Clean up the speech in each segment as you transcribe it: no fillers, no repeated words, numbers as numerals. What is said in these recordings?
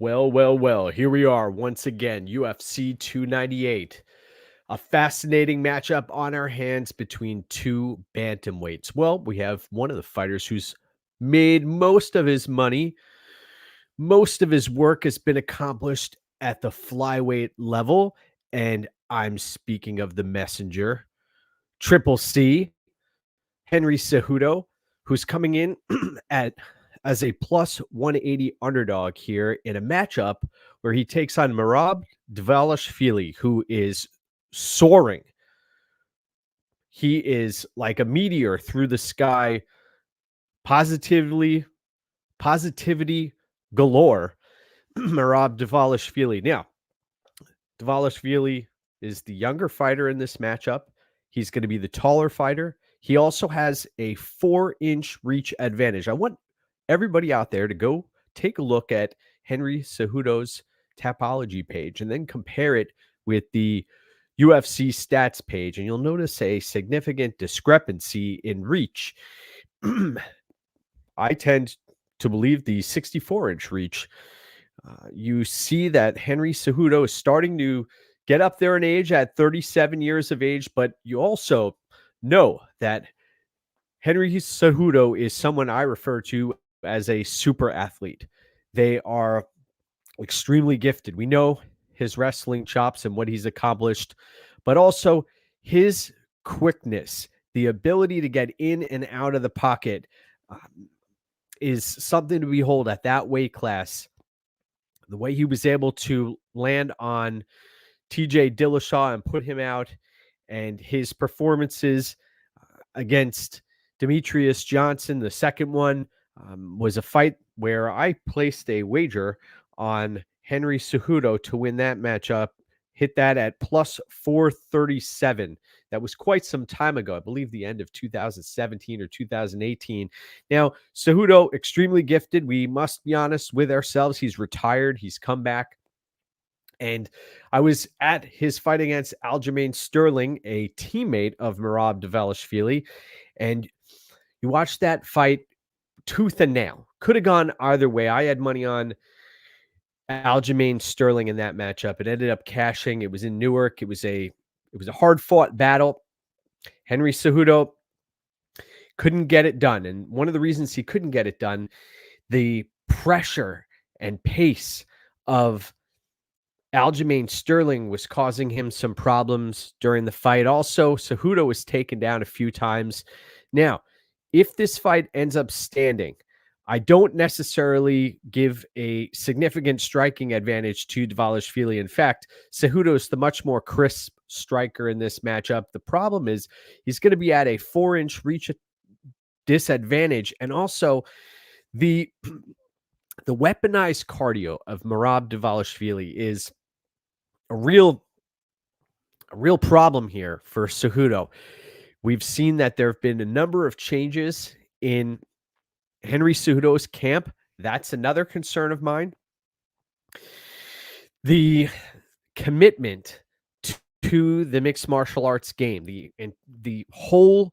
Well, here we are once again, UFC 298. A fascinating matchup on our hands between two bantamweights. Well, we have one of the fighters who's made most of his money, most of his work has been accomplished at the flyweight level, and I'm speaking of the messenger, Triple C, Henry Cejudo, who's coming in at as a plus 180 underdog here in a matchup where he takes on Merab Dvalishvili, who is soaring. He is like a meteor through the sky, positivity galore. Merab Dvalishvili. Now, Dvalishvili is the younger fighter in this matchup. He's going to be the taller fighter. He also has a 4-inch reach advantage. I want everybody out there to go take a look at Henry Cejudo's Tapology page and then compare it with the UFC stats page, and you'll notice a significant discrepancy in reach. I tend to believe the 64-inch reach. You see that Henry Cejudo is starting to get up there in age at 37 years of age, but you also know that Henry Cejudo is someone I refer to as a super athlete. They are extremely gifted. We know his wrestling chops and what he's accomplished, but also his quickness, the ability to get in and out of the pocket is something to behold at that weight class. The way he was able to land on TJ Dillashaw and put him out, and his performances against Demetrius Johnson, the second one, was a fight where I placed a wager on Henry Cejudo to win that matchup, hit that at plus 437. That was quite some time ago. I believe the end of 2017 or 2018. Now, Cejudo, extremely gifted. We must be honest with ourselves. He's retired. He's come back. And I was at his fight against Aljamain Sterling, a teammate of Merab Dvalishvili. And you watch that fight tooth and nail. Could have gone either way. I had money on Aljamain Sterling in that matchup. It ended up cashing. It was in Newark. It was a hard-fought battle. Henry Cejudo couldn't get it done. And one of the reasons he couldn't get it done, the pressure and pace of Aljamain Sterling was causing him some problems during the fight. Also, Cejudo was taken down a few times. Now, if this fight ends up standing, I don't necessarily give a significant striking advantage to Dvalishvili. In fact, Cejudo is the much more crisp striker in this matchup. The problem is he's going to be at a 4-inch reach disadvantage, and also the weaponized cardio of Merab Dvalishvili is a real problem here for Cejudo. We've seen that there have been a number of changes in Henry Cejudo's camp. That's another concern of mine. The commitment to the mixed martial arts game, the whole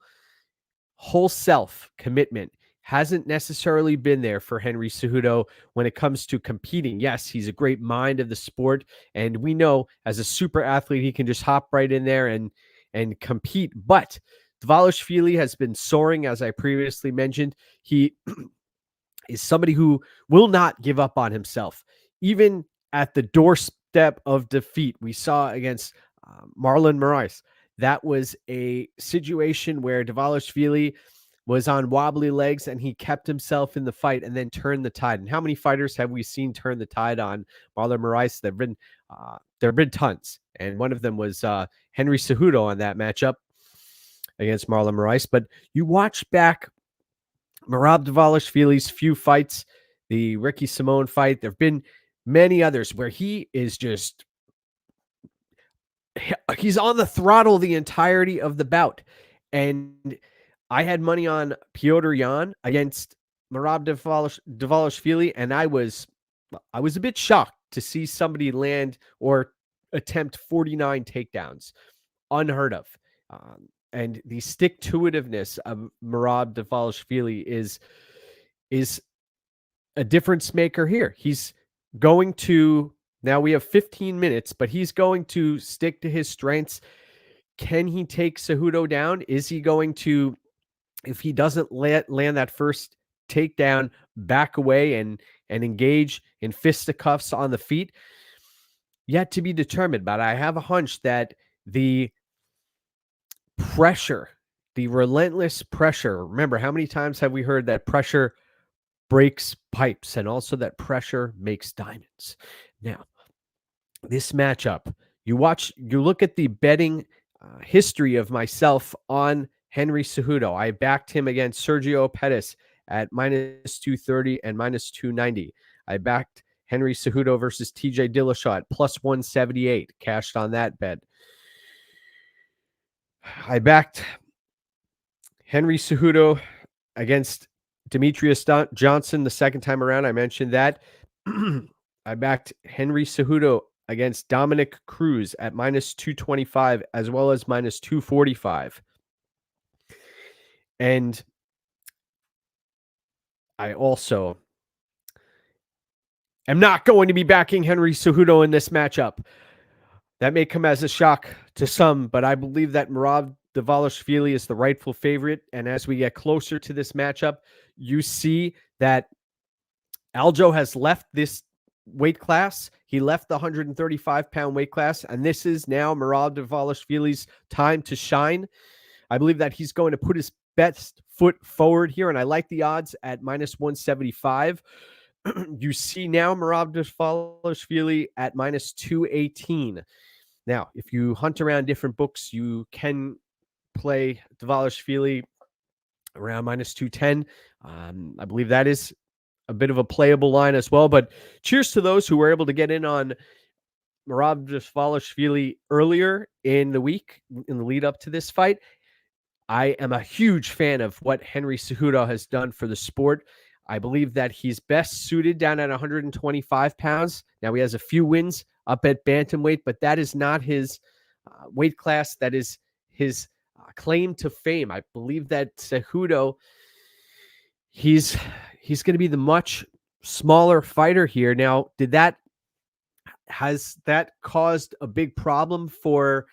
self commitment hasn't necessarily been there for Henry Cejudo when it comes to competing. Yes, he's a great mind of the sport, and we know as a super athlete, he can just hop right in there and compete. But Dvalishvili has been soaring, as I previously mentioned. He is somebody who will not give up on himself, even at the doorstep of defeat. We saw against Marlon Moraes. That was a situation where Dvalishvili was on wobbly legs and he kept himself in the fight and then turned the tide. And how many fighters have we seen turn the tide on Marlon Moraes? There have been tons. And one of them was Henry Cejudo on that matchup against Marlon Moraes. But you watch back Merab Dvalishvili's few fights, the Ricky Simone fight. There have been many others where he is just, he's on the throttle the entirety of the bout. And I had money on Piotr Yan against Merab Dvalishvili, and I was a bit shocked to see somebody land or attempt 49 takedowns. Unheard of. And the stick-to-itiveness of Merab Dvalishvili is a difference maker here. He's going to, now we have 15 minutes, but he's going to stick to his strengths. Can he take Cejudo down? Is he going to, if he doesn't land that first takedown, back away and engage in fisticuffs on the feet? Yet to be determined, but I have a hunch that the pressure, the relentless pressure, remember, how many times have we heard that pressure breaks pipes and also that pressure makes diamonds? Now, this matchup, you look at the betting history of myself on Henry Cejudo. I backed him against Sergio Pettis at minus 230 and minus 290. I backed Henry Cejudo versus TJ Dillashaw at plus 178, cashed on that bet. I backed Henry Cejudo against Demetrius Johnson the second time around. I mentioned that. I backed Henry Cejudo against Dominic Cruz at minus 225 as well as minus 245. And I also am not going to be backing Henry Cejudo in this matchup. That may come as a shock to some, but I believe that Merab Dvalishvili is the rightful favorite. And as we get closer to this matchup, you see that Aljo has left this weight class. He left the 135-pound weight class, and this is now Merab Dvalishvili's time to shine. I believe that he's going to put his best foot forward here, and I like the odds at minus 175. You see now Merab Dvalishvili at minus 218. Now, if you hunt around different books, you can play Dvalishvili around minus 210. I believe that is a bit of a playable line as well. But cheers to those who were able to get in on Merab Dvalishvili earlier in the week, in the lead up to this fight. I am a huge fan of what Henry Cejudo has done for the sport. I believe that he's best suited down at 125 pounds. Now, he has a few wins up at bantamweight, but that is not his weight class. That is his claim to fame. I believe that Cejudo, he's going to be the much smaller fighter here. Now, has that caused a big problem for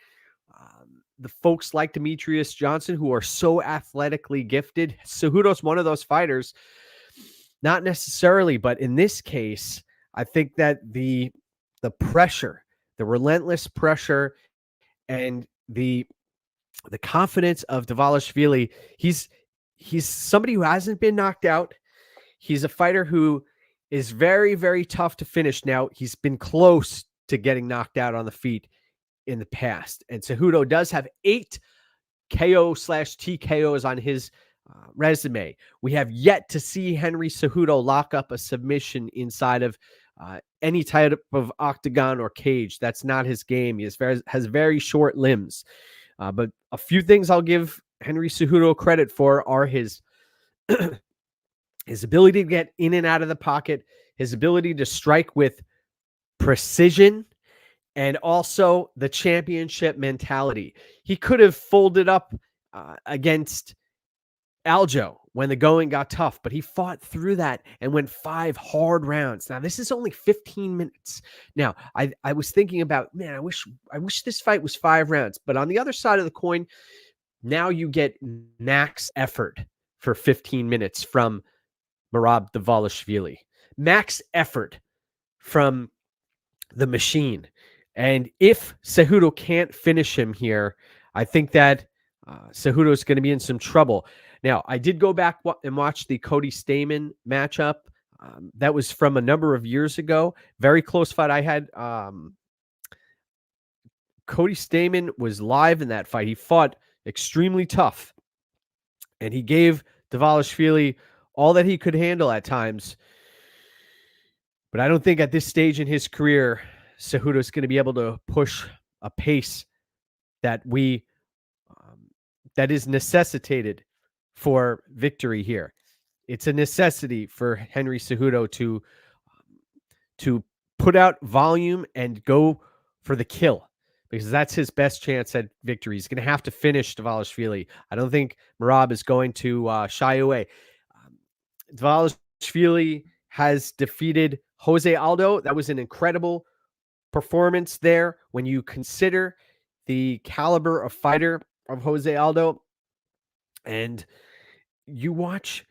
the folks like Demetrius Johnson, who are so athletically gifted? Cejudo's one of those fighters. Not necessarily, but in this case, I think that the pressure, the relentless pressure, and the confidence of Dvalishvili, he's somebody who hasn't been knocked out. He's a fighter who is very, very tough to finish. Now, he's been close to getting knocked out on the feet in the past, and Cejudo does have 8 KO/TKOs on his resume. We have yet to see Henry Cejudo lock up a submission inside of any type of octagon or cage. That's not his game. He has very short limbs. But a few things I'll give Henry Cejudo credit for are his his ability to get in and out of the pocket, his ability to strike with precision, and also the championship mentality. He could have folded up against Aljo when the going got tough, but he fought through that and went 5 hard rounds. Now, this is only 15 minutes. Now, I was thinking about, man, I wish this fight was 5 rounds. But on the other side of the coin, now you get max effort for 15 minutes from Merab Dvalishvili. Max effort from the machine. And if Cejudo can't finish him here, I think that Cejudo is going to be in some trouble. Now, I did go back and watch the Cody Stamann matchup. That was from a number of years ago. Very close fight. I had Cody Stamann was live in that fight. He fought extremely tough, and he gave Dvalishvili all that he could handle at times. But I don't think at this stage in his career, Cejudo is going to be able to push a pace that that is necessitated for victory here. It's a necessity for Henry Cejudo to put out volume and go for the kill, because that's his best chance at victory. He's going to have to finish Dvalishvili. I don't think Merab is going to shy away. Dvalishvili has defeated Jose Aldo, that was an incredible performance there when you consider the caliber of fighter of Jose Aldo. And you watch,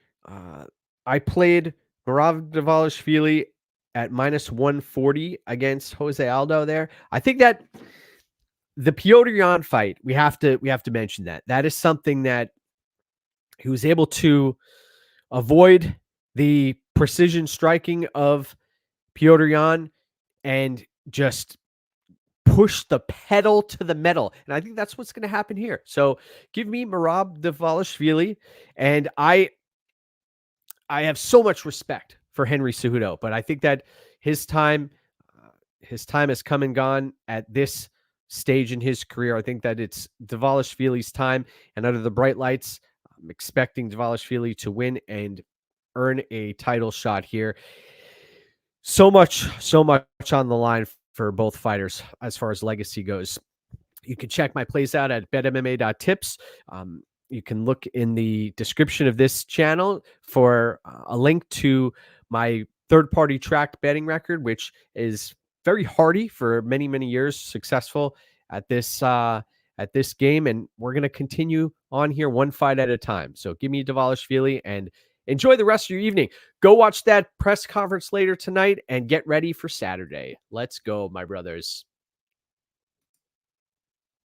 I played Merab Dvalishvili at minus 140 against Jose Aldo there. I think that the Piotr Jan fight, we have to mention that. That is something that he was able to avoid the precision striking of Piotr Jan and just push the pedal to the metal. And I think that's what's going to happen here. So give me Merab Dvalishvili. And I have so much respect for Henry Cejudo, but I think that his time has come and gone at this stage in his career. I think that it's Dvalishvili's time, and under the bright lights, I'm expecting Dvalishvili to win and earn a title shot here. So much on the line for both fighters as far as legacy goes. You can check my plays out at betmma.tips. You can look in the description of this channel for a link to my third-party tracked betting record, which is very hardy for many, many years, successful at this game. And we're going to continue on here one fight at a time. So give me Dvalishvili and enjoy the rest of your evening. Go watch that press conference later tonight and get ready for Saturday. Let's go, my brothers.